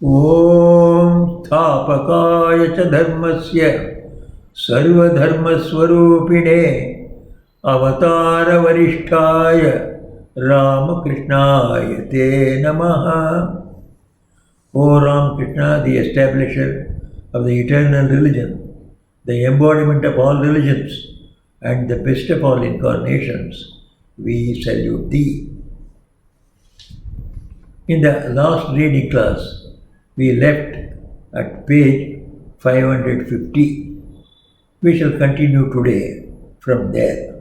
Om Thapakaya cha dharmasya sarvadharmaswarupine avatara varishtaya Ramakrishnaya te namaha. O Ramakrishna, the establisher of the eternal religion, the embodiment of all religions, and the best of all incarnations, we salute thee. In the last reading class, we left at page 550. We shall continue today from there.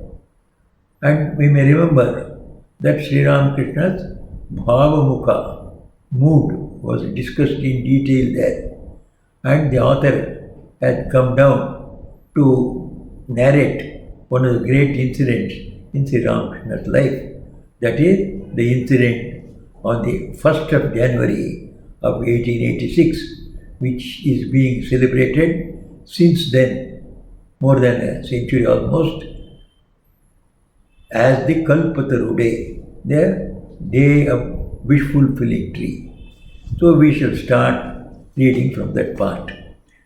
And we may remember that Sri Ramakrishna's Bhavamukha mood was discussed in detail there. And the author had come down to narrate one of the great incidents in Sri Ramakrishna's life. That is the incident on the 1st of January of 1886, which is being celebrated since then, more than a century almost, as the Kalpataru day, the day of wish-fulfilling tree. So we shall start reading from that part.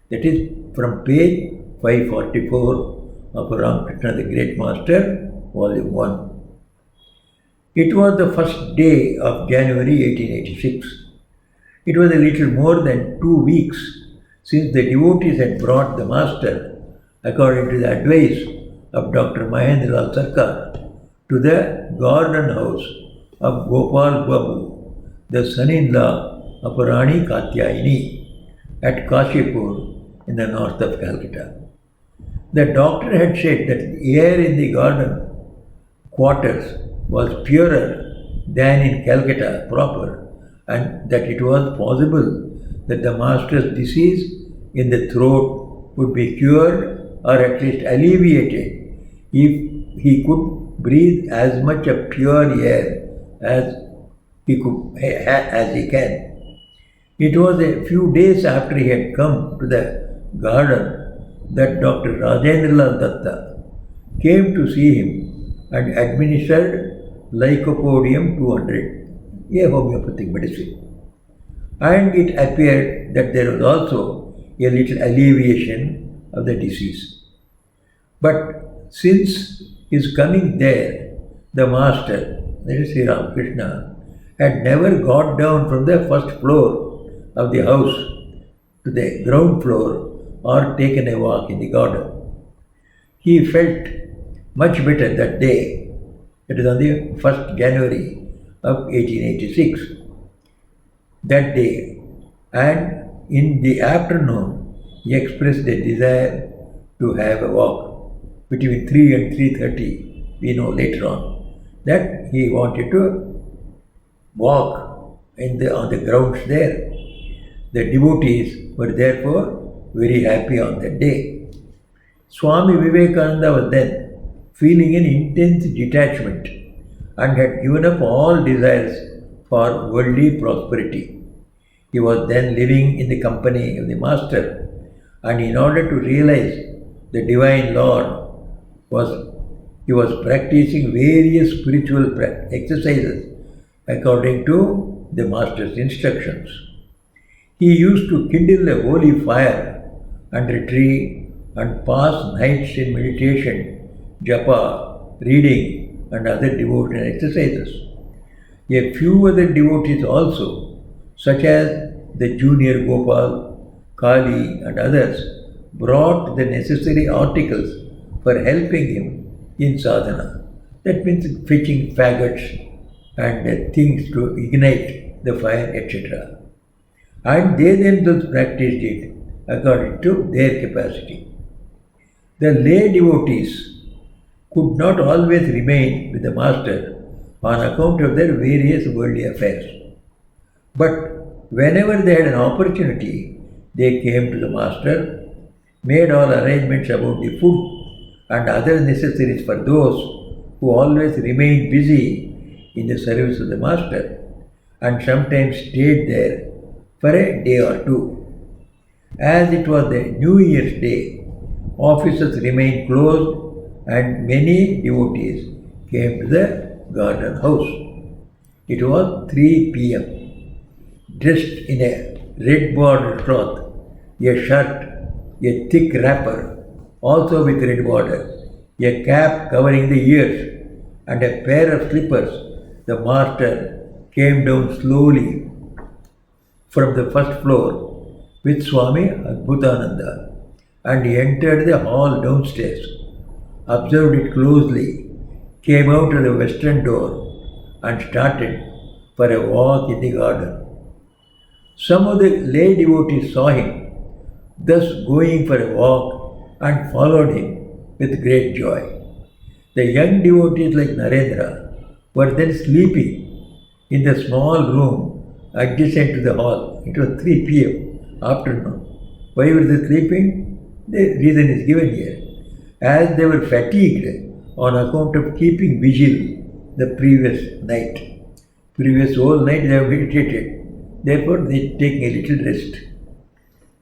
That is from page 544 of Ramakrishna the Great Master, volume 1. It was the first day of January 1886. It was a little more than 2 weeks since the devotees had brought the Master, according to the advice of Dr. Mahendralal Sarkar, to the garden house of Gopal Babu, the son-in-law of Rani Katyayini, at Kashipur in the north of Calcutta. The doctor had said that the air in the garden quarters was purer than in Calcutta proper, and that it was possible that the Master's disease in the throat would be cured or at least alleviated if he could breathe as much of pure air as he can. It was a few days after he had come to the garden that Dr. Rajendralal Datta came to see him and administered Lycopodium 200, a homeopathic medicine. And it appeared that there was also a little alleviation of the disease. But since his coming there, the Master, that is Sri Ramakrishna, had never got down from the first floor of the house to the ground floor or taken a walk in the garden. He felt much better that day. It is on the 1st January of 1886. That day, and in the afternoon, he expressed a desire to have a walk between 3 and 3:30. We know later on that he wanted to walk on the grounds there. The devotees were therefore very happy on that day. Swami Vivekananda was then feeling an intense detachment and had given up all desires for worldly prosperity. He was then living in the company of the Master, and in order to realize the Divine Lord, he was practicing various spiritual exercises according to the Master's instructions. He used to kindle a holy fire under a tree and pass nights in meditation, japa, reading, and other devotional exercises. A few other devotees also, such as the junior Gopal, Kali, and others, brought the necessary articles for helping him in sadhana. That means fetching faggots and things to ignite the fire, etc. And they themselves practiced it according to their capacity. The lay devotees could not always remain with the Master on account of their various worldly affairs. But whenever they had an opportunity, they came to the Master, made all arrangements about the food and other necessaries for those who always remained busy in the service of the Master, and sometimes stayed there for a day or two. As it was the New Year's Day, offices remained closed and many devotees came to the garden house. It was 3 p.m. Dressed in a red bordered cloth, a shirt, a thick wrapper, also with red border, a cap covering the ears, and a pair of slippers. The master came down slowly from the first floor with Swami Gautamananda and he entered the hall downstairs, observed it closely, came out of the western door and started for a walk in the garden. Some of the lay devotees saw him, thus going for a walk and followed him with great joy. The young devotees like Narendra were then sleeping in the small room adjacent to the hall. It was 3 p.m. afternoon. Why were they sleeping? The reason is given here. As they were fatigued on account of keeping vigil the previous night. Previous whole night they have meditated. Therefore they taking a little rest.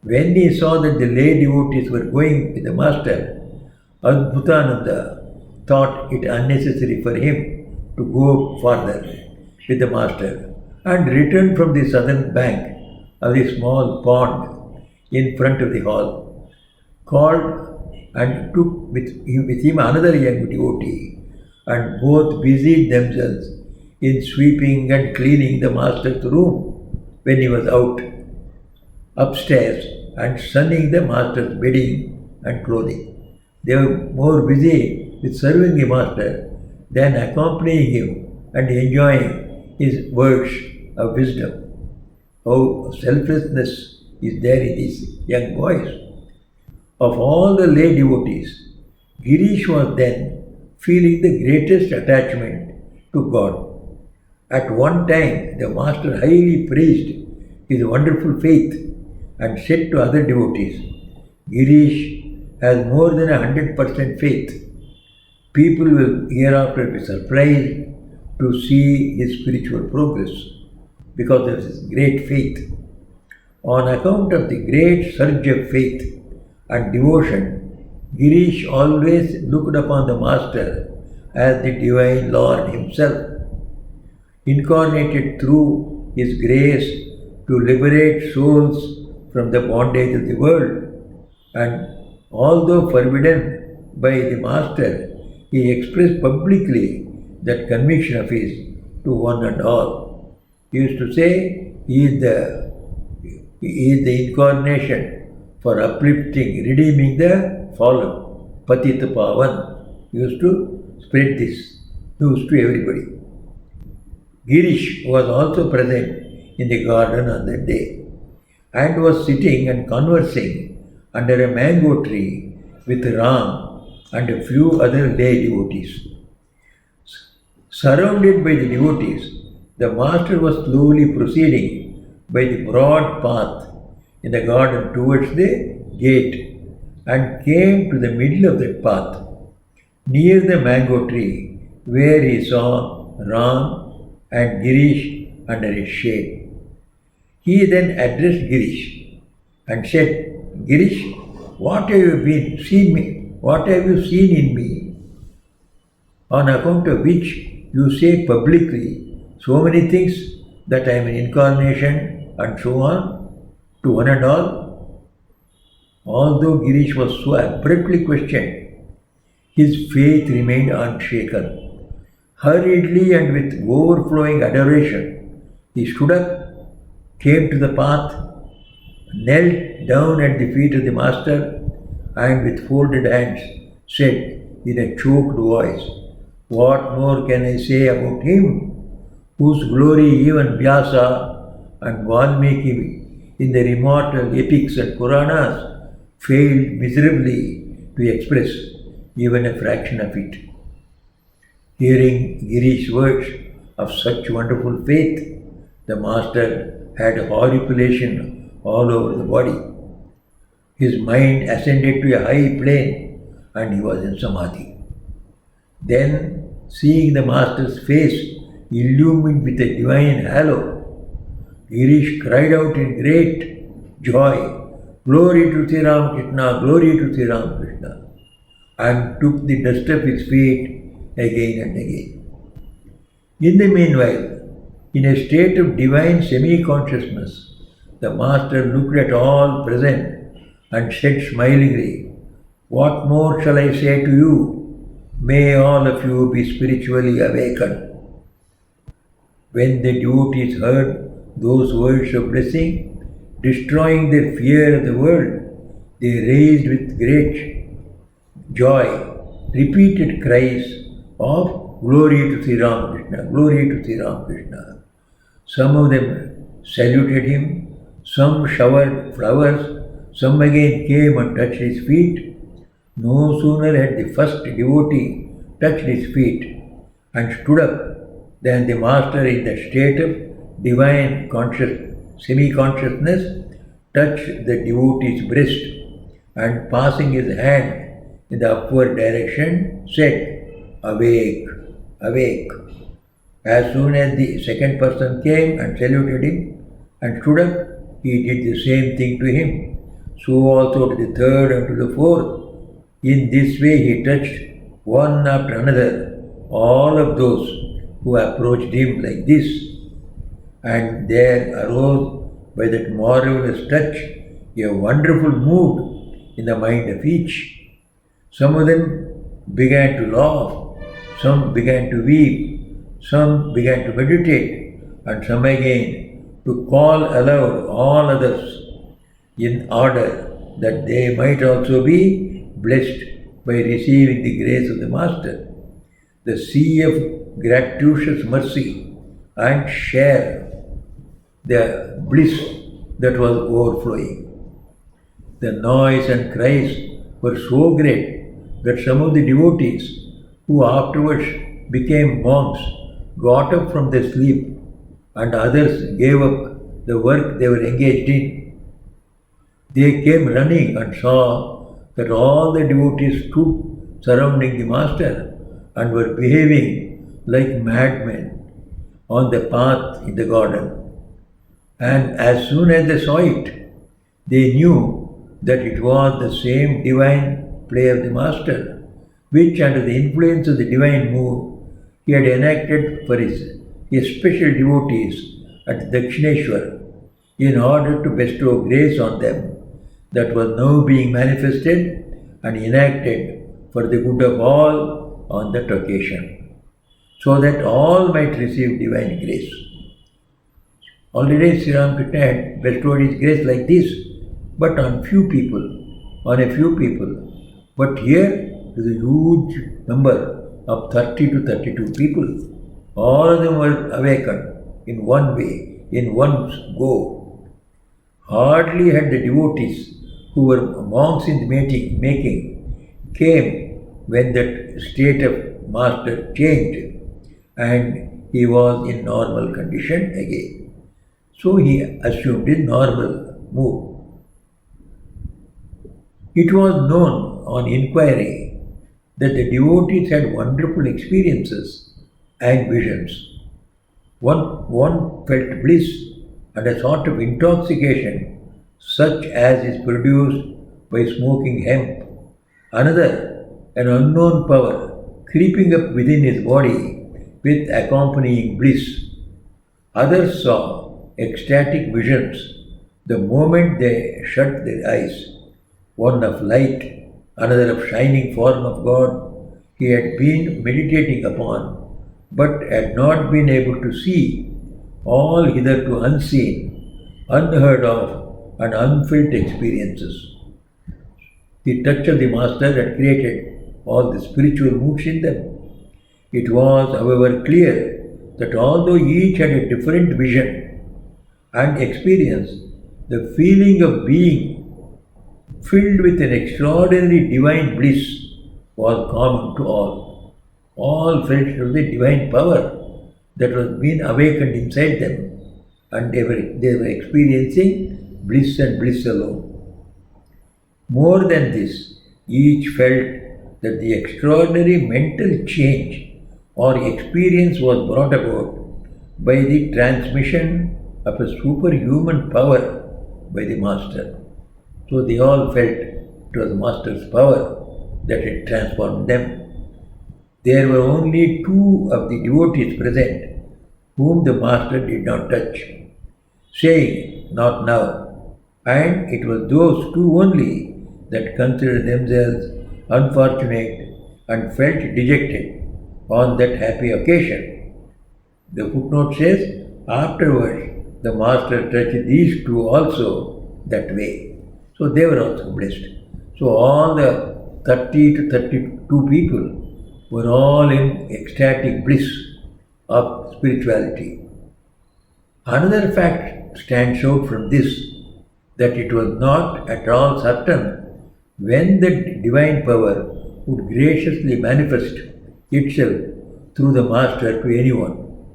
When he saw that the lay devotees were going with the master, Adbhutananda thought it unnecessary for him to go further with the master and returned from the southern bank of the small pond in front of the hall, called and took with him another young devotee, and both busied themselves in sweeping and cleaning the master's room when he was out, upstairs, and sunning the master's bedding and clothing. They were more busy with serving the master than accompanying him and enjoying his words of wisdom. How selflessness is there in these young boys. Of all the lay devotees, Girish was then feeling the greatest attachment to God. At one time, the master highly praised his wonderful faith and said to other devotees, Girish has more than 100% faith. People will hereafter be surprised to see his spiritual progress because of his great faith. On account of the great surge of faith and devotion, Girish always looked upon the Master as the Divine Lord Himself, incarnated through His grace to liberate souls from the bondage of the world. And although forbidden by the Master, he expressed publicly that conviction of his to one and all. He used to say he is the incarnation for uplifting, redeeming the fallen. Patita Pavan. He used to spread this news to everybody. Girish was also present in the garden on that day and was sitting and conversing under a mango tree with Ram and a few other lay devotees. Surrounded by the devotees, the master was slowly proceeding by the broad path in the garden towards the gate and came to the middle of that path, near the mango tree, where he saw Ram and Girish under its shade. He then addressed Girish and said, Girish, what have you seen in me, on account of which you say publicly so many things that I am an incarnation and so on to one and all? Although Girish was so abruptly questioned, his faith remained unshaken. Hurriedly and with overflowing adoration, he stood up, came to the path, knelt down at the feet of the Master, and with folded hands said in a choked voice, what more can I say about him, whose glory even Vyasa and Valmiki in their immortal epics and Puranas failed miserably to express even a fraction of it. Hearing Girish's words of such wonderful faith, the Master had horripilation all over the body. His mind ascended to a high plane and he was in Samadhi. Then, seeing the Master's face illumined with a divine halo, Girish cried out in great joy, Glory to Sri Ramakrishna, glory to Sri Ramakrishna, and took the dust of his feet again and again. In the meanwhile, in a state of divine semi-consciousness, The master looked at all present and said smilingly, "What more shall I say to you? May all of you be spiritually awakened." When the devotees heard those words of blessing, destroying their fear of the world, they raised with great joy repeated cries of "Glory to Sri Ramakrishna, glory to Sri Ramakrishna." Some of them saluted him, some showered flowers, some again came and touched his feet. No sooner had the first devotee touched his feet and stood up than the master, in the state of divine semi-consciousness, touched the devotee's breast and passing his hand in the upward direction said, "Awake, awake." As soon as the second person came and saluted him and stood up, he did the same thing to him. So also to the third and to the fourth. In this way he touched one after another all of those who approached him like this. And there arose by that marvelous touch a wonderful mood in the mind of each. Some of them began to laugh, some began to weep, some began to meditate, and some again to call aloud all others in order that they might also be blessed by receiving the grace of the Master. The sea of gratuitous mercy and share the bliss that was overflowing. The noise and cries were so great that some of the devotees who afterwards became monks got up from their sleep and others gave up the work they were engaged in. They came running and saw that all the devotees stood surrounding the Master and were behaving like madmen on the path in the garden. And as soon as they saw it, they knew that it was the same divine play of the Master, which under the influence of the divine mood he had enacted for his special devotees at Dakshineshwar in order to bestow grace on them that was now being manifested and enacted for the good of all on that occasion, so that all might receive divine grace. Already Sri Ramakrishna had bestowed his grace like this, but on a few people. But here is a huge number of 30 to 32 people. All of them were awakened in one way, in one go. Hardly had the devotees who were monks in the making came when that state of Master changed and he was in normal condition again. So he assumed his normal mood. It was known on inquiry that the devotees had wonderful experiences and visions. One felt bliss and a sort of intoxication such as is produced by smoking hemp. Another, an unknown power creeping up within his body with accompanying bliss. Others saw ecstatic visions the moment they shut their eyes, one of light, another of shining form of God he had been meditating upon, but had not been able to see, all hitherto unseen, unheard of, and unfelt experiences. The touch of the Master had created all the spiritual moods in them. It was, however, clear that although each had a different vision and experience, the feeling of being filled with an extraordinary divine bliss was common to all. All felt of the divine power that was being awakened inside them, and they were experiencing bliss and bliss alone. More than this, each felt that the extraordinary mental change or experience was brought about by the transmission of a superhuman power by the Master. So they all felt it was the Master's power that had transformed them. There were only two of the devotees present whom the Master did not touch, saying not now. And it was those two only that considered themselves unfortunate and felt dejected on that happy occasion. The footnote says, afterwards the master touched these two also that way. So they were also blessed. So all the 30 to 32 people were all in ecstatic bliss of spirituality. Another fact stands out from this, that it was not at all certain when the divine power would graciously manifest itself through the master to anyone.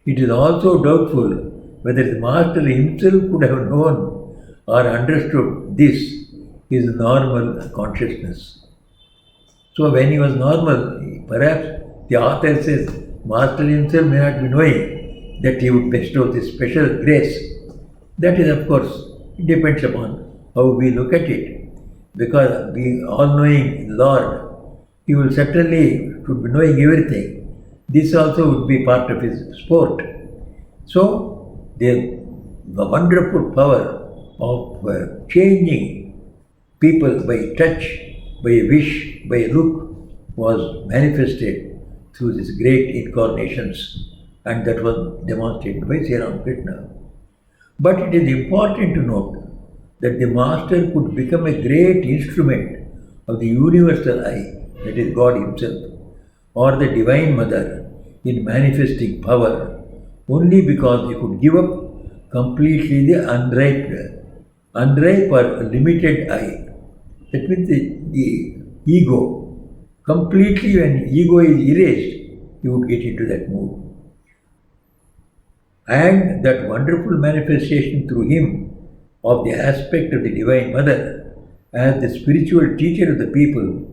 It is also doubtful whether the master himself could have known or understood this, his normal consciousness. So when he was normal, perhaps the author says, master himself may not be knowing that he would bestow this special grace. That is, of course, it depends upon how we look at it. Because being all-knowing Lord, he will certainly should be knowing everything. This also would be part of his sport. So, the wonderful power of changing people by touch, by a wish, by a look was manifested through these great incarnations, and that was demonstrated by Sri Ramakrishna. But it is important to note that the master could become a great instrument of the universal I, that is God himself, or the Divine Mother in manifesting power only because he could give up completely the unripe or limited I. That means the ego. Completely when ego is erased, you would get into that mood. And that wonderful manifestation through him of the aspect of the Divine Mother as the spiritual teacher of the people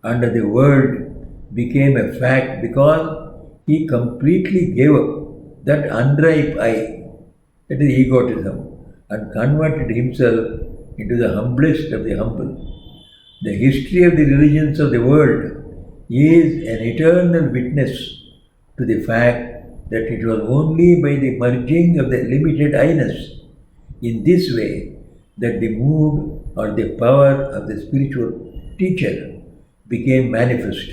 and of the world became a fact because he completely gave up that unripe I, that is egotism, and converted himself into the humblest of the humble. The history of the religions of the world is an eternal witness to the fact that it was only by the merging of the limited I-ness in this way that the mood or the power of the spiritual teacher became manifest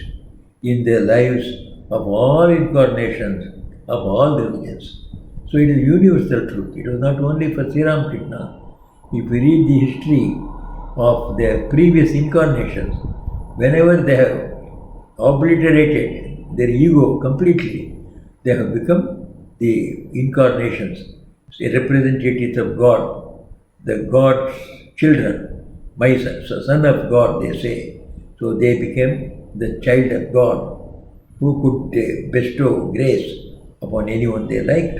in the lives of all incarnations of all religions. So it is universal truth. It was not only for Sri Ramakrishna. If we read the history of their previous incarnations, whenever they have obliterated their ego completely, they have become the incarnations, representatives of God, the God's children, my son of God, they say. So they became the child of God who could bestow grace upon anyone they liked.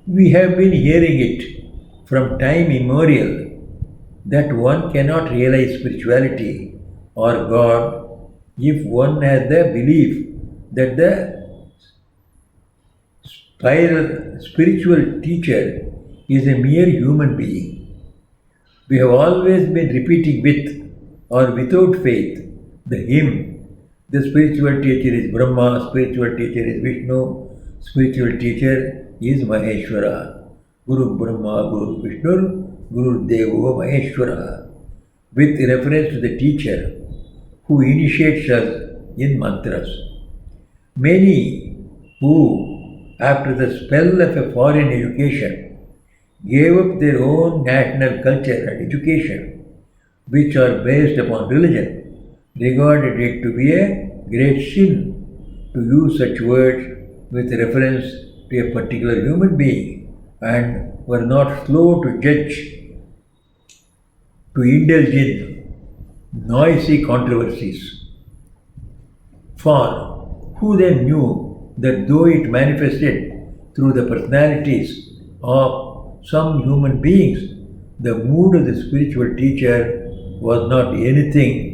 We have been hearing it from time immemorial that one cannot realize spirituality or God if one has the belief that the spiritual teacher is a mere human being. We have always been repeating with or without faith the hymn, the spiritual teacher is Brahma, spiritual teacher is Vishnu, spiritual teacher is Maheshwara. Guru Brahma, Guru Vishnu, Guru Devo Maheshwara. With reference to the teacher who initiates us in mantras. Many who, after the spell of a foreign education, gave up their own national culture and education, which are based upon religion, regarded it to be a great sin to use such words with reference to a particular human being, and were not slow to judge, to indulge in noisy controversies. For who then knew that though it manifested through the personalities of some human beings, the mood of the spiritual teacher was not anything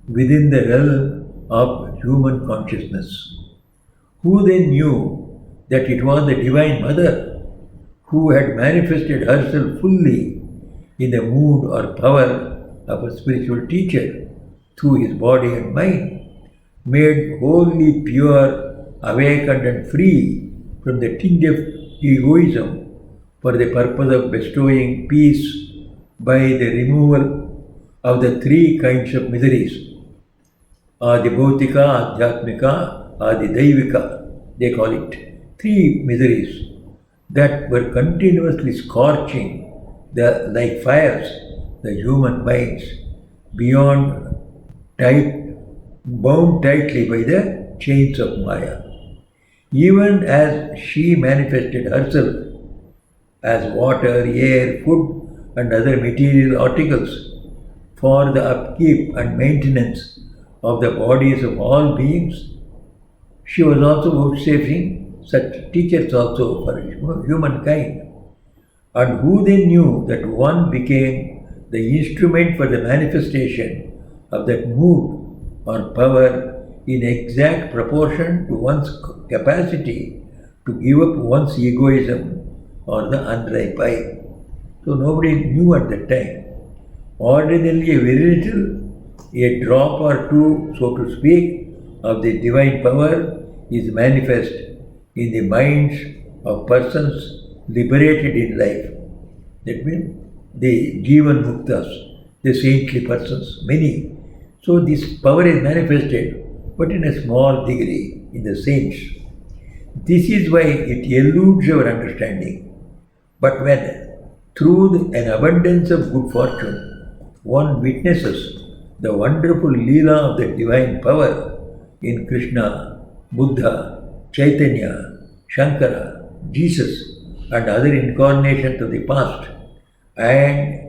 within the realm of human consciousness? Who then knew that it was the Divine Mother who had manifested herself fully in the mood or power of a spiritual teacher through his body and mind, made wholly pure, awakened and free from the tinge of egoism, for the purpose of bestowing peace by the removal of the three kinds of miseries, Adibhautika, Adhyatmika, Adidaivika, they call it. Three miseries that were continuously scorching like fires the human minds beyond bound tightly by the chains of Maya. Even as she manifested herself as water, air, food, and other material articles for the upkeep and maintenance of the bodies of all beings, she was also vouchsafing such teachers also for humankind. And who then knew that one became the instrument for the manifestation of that mood or power in exact proportion to one's capacity to give up one's egoism or the unripe eye. So nobody knew at that time. Ordinarily a very little, a drop or two, so to speak, of the divine power is manifest in the minds of persons liberated in life. That means the Jivan Muktas, the saintly persons, many. So this power is manifested, but in a small degree in the saints. This is why it eludes our understanding. But when, through an abundance of good fortune, one witnesses the wonderful Leela of the divine power in Krishna, Buddha, Chaitanya, Shankara, Jesus, and other incarnations of the past, and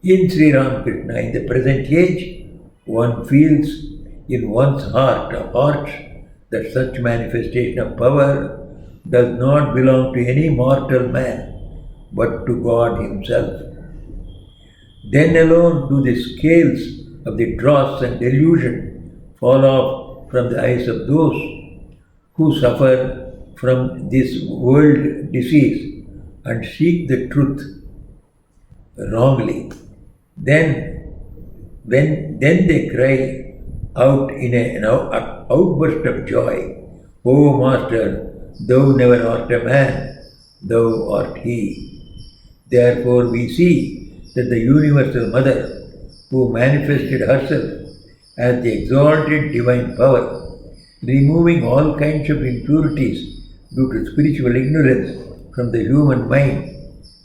in Sri Ramakrishna in the present age, one feels in one's heart of hearts that such manifestation of power does not belong to any mortal man, but to God Himself. Then alone do the scales of the dross and delusion fall off from the eyes of those who suffer from this world disease and seek the truth wrongly. Then they cry out in an outburst of joy, O Master, thou never art a man, thou art He. Therefore we see that the Universal Mother, who manifested herself as the exalted divine power, removing all kinds of impurities due to spiritual ignorance from the human mind,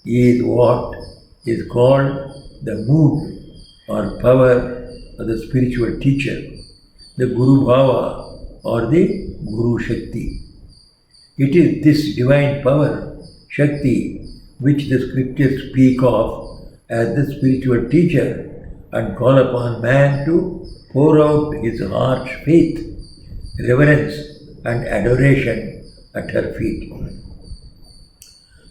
is what is called the mood or power of the spiritual teacher, the Guru Bhava or the Guru Shakti. It is this divine power, Shakti, which the scriptures speak of as the spiritual teacher and call upon man to pour out his heart's faith, reverence and adoration at her feet.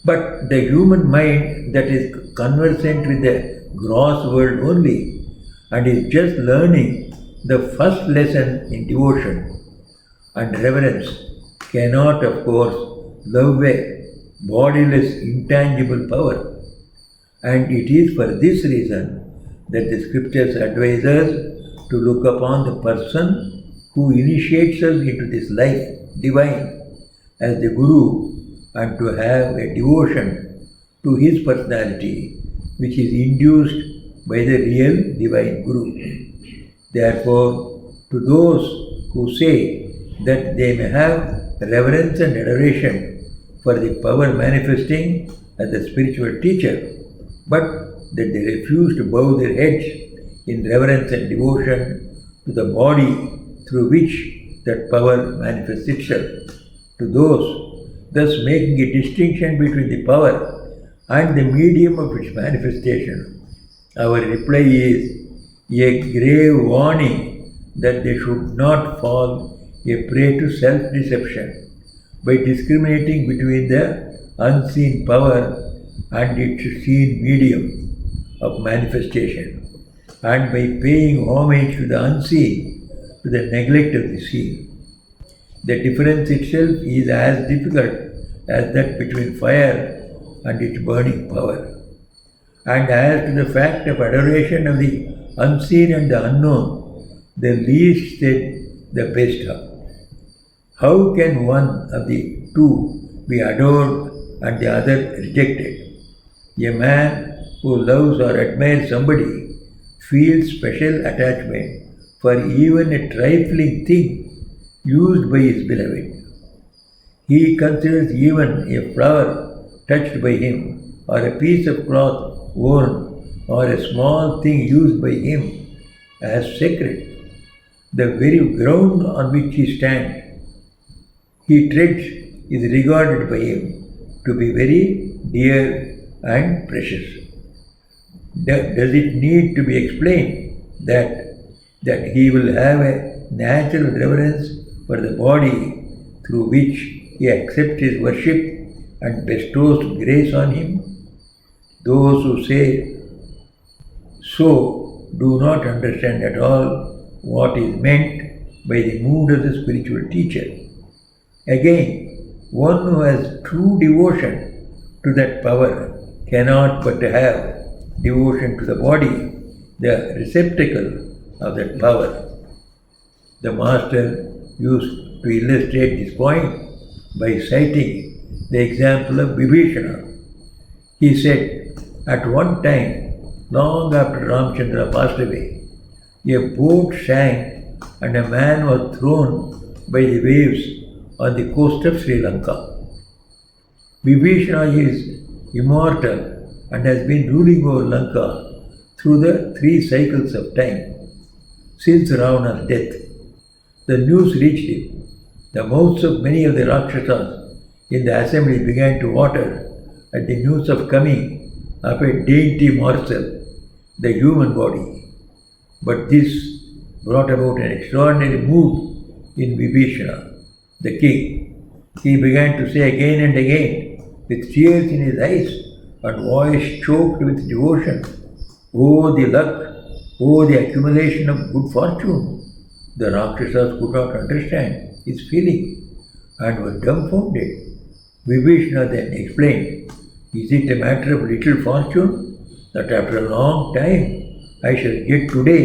But the human mind that is conversant with the gross world only and is just learning the first lesson in devotion and reverence cannot, of course, love a bodiless, intangible power. And it is for this reason that the scriptures advise us to look upon the person who initiates us into this life, divine, as the Guru, and to have a devotion to his personality, which is induced by the real divine Guru. Therefore, to those who say that they may have reverence and adoration for the power manifesting as a spiritual teacher, but that they refuse to bow their heads in reverence and devotion to the body through which that power manifests itself. To those, thus making a distinction between the power and the medium of its manifestation, our reply is a grave warning that they should not fall a prey to self-deception by discriminating between the unseen power and its seen medium of manifestation, and by paying homage to the unseen to the neglect of the seen. The difference itself is as difficult as that between fire and its burning power. And as to the fact of adoration of the unseen and the unknown, the least said, the best. How can one of the two be adored and the other rejected? A man who loves or admires somebody feels special attachment for even a trifling thing used by his beloved. He considers even a flower touched by him, or a piece of cloth worn, or a small thing used by him as sacred. The very ground on which he treads is regarded by him to be very dear and precious. Does it need to be explained that he will have a natural reverence for the body through which he accepts his worship and bestows grace on him? Those who say so do not understand at all what is meant by the mood of the spiritual teacher. Again, one who has true devotion to that power cannot but have devotion to the body, the receptacle of that power. The master used to illustrate this point by citing the example of Vibhishana. He said, at one time, long after Ramchandra passed away, a boat sank and a man was thrown by the waves on the coast of Sri Lanka. Vibhishana is immortal and has been ruling over Lanka through the 3 cycles of time since Ravana's death. The news reached him. The mouths of many of the Rakshasas in the assembly began to water at the news of coming of a dainty morsel, the human body. But this brought about an extraordinary mood in Vibhishana, the king. He began to say again and again, with tears in his eyes and voice choked with devotion, "Oh, the luck, oh, the accumulation of good fortune." The Rakshasas could not understand his feeling and were dumbfounded. Vibhishana then explained, "Is it a matter of little fortune that after a long time I shall get today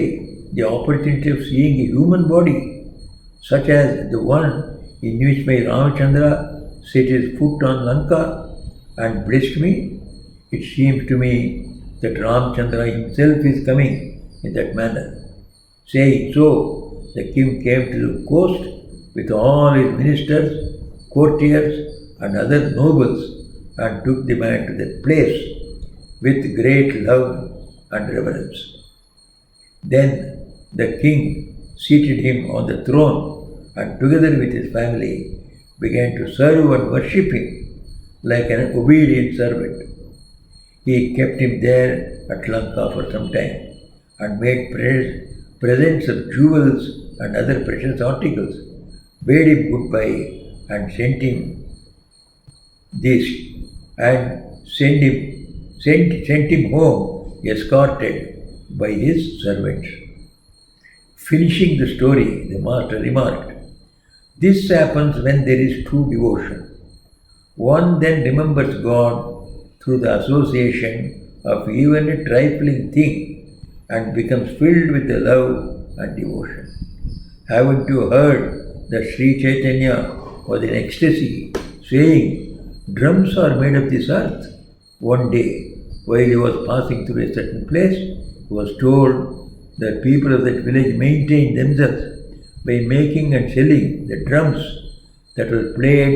the opportunity of seeing a human body, such as the one in which my Ramachandra set his foot on Lanka and blessed me? It seems to me that Ramachandra himself is coming in that manner." Saying so, the king came to the coast with all his ministers, courtiers, and other nobles and took the man to that place with great love and reverence. Then the king seated him on the throne and together with his family began to serve and worship him like an obedient servant. He kept him there at Lanka for some time and made presents of jewels and other precious articles, bade him goodbye and sent him home escorted by his servants. Finishing the story, the master remarked, "This happens when there is true devotion. One then remembers God through the association of even a trifling thing and becomes filled with the love and devotion. Haven't you heard that Sri Chaitanya was in ecstasy, saying, 'Drums are made of this earth'? One day, while he was passing through a certain place, he was told that people of that village maintained themselves by making and selling the drums that were played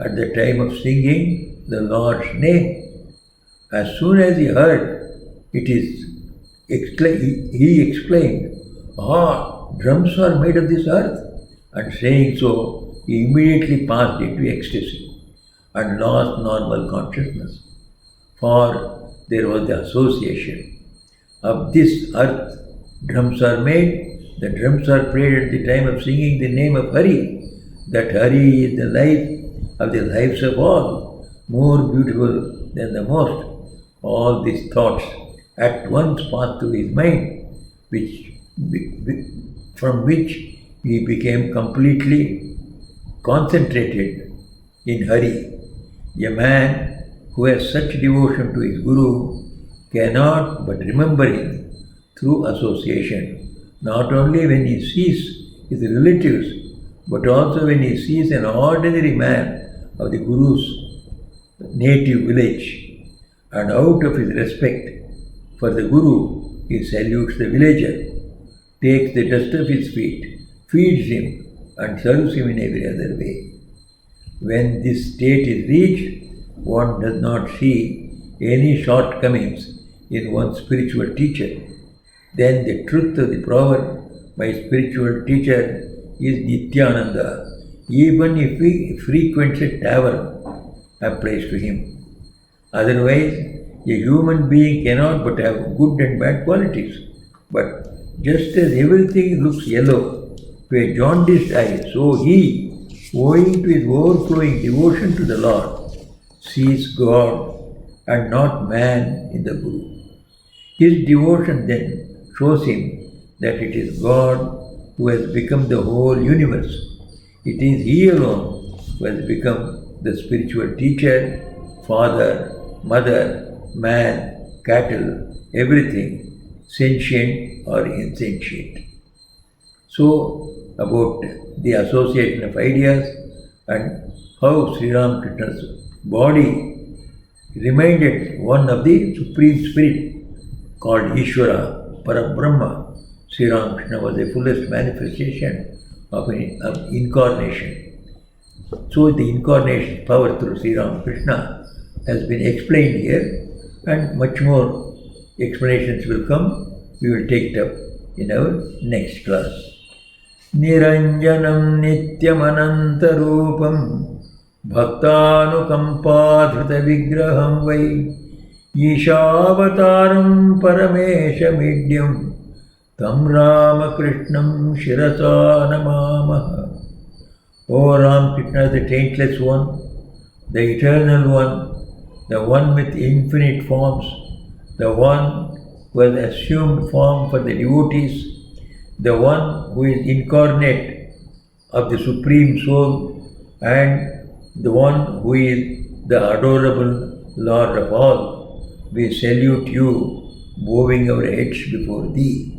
at the time of singing the Lord's name. As soon as he heard he exclaimed, 'Ah, drums are made of this earth,' and saying so, he immediately passed into ecstasy and lost normal consciousness. For there was the association. Of this earth, drums are made, the drums are played at the time of singing the name of Hari. That Hari is the life of the lives of all, more beautiful than the most. All these thoughts at once passed through his mind, from which he became completely concentrated in Hari. A man who has such devotion to his Guru cannot but remember him through association, not only when he sees his relatives, but also when he sees an ordinary man of the Guru's native village. and out of his respect for the Guru, he salutes the villager, takes the dust of his feet, feeds him, and serves him in every other way. When this state is reached, one does not see any shortcomings in one's spiritual teacher. Then the truth of the proverb, my spiritual teacher is Nityananda, even if he frequents a tavern, applies to him. Otherwise, a human being cannot but have good and bad qualities. But just as everything looks yellow to a jaundiced eye, so he, owing to his overflowing devotion to the Lord, sees God and not man in the Guru. His devotion then shows him that it is God who has become the whole universe. It is He alone who has become the spiritual teacher, father, mother, man, cattle, everything, sentient or insentient. So, about the association of ideas and how Sri Ramakrishna's body reminded one of the Supreme Spirit called Ishvara, Parabrahma. Sri Ramakrishna was the fullest manifestation of incarnation. So the incarnation power through Sri Ramakrishna has been explained here, and much more explanations will come. We will take it up in our next class. Niranjanam nityamanantarupam bhaktanukampadhrita vigraham vai Ishavataram parameshamidhyam tam Ramakrishnam shirasa namamaha. O Ramakrishna, the taintless one, the eternal one, the one with infinite forms, the one who has assumed form for the devotees, the one who is incarnate of the Supreme Soul, and the one who is the adorable Lord of all. We salute you, bowing our heads before thee.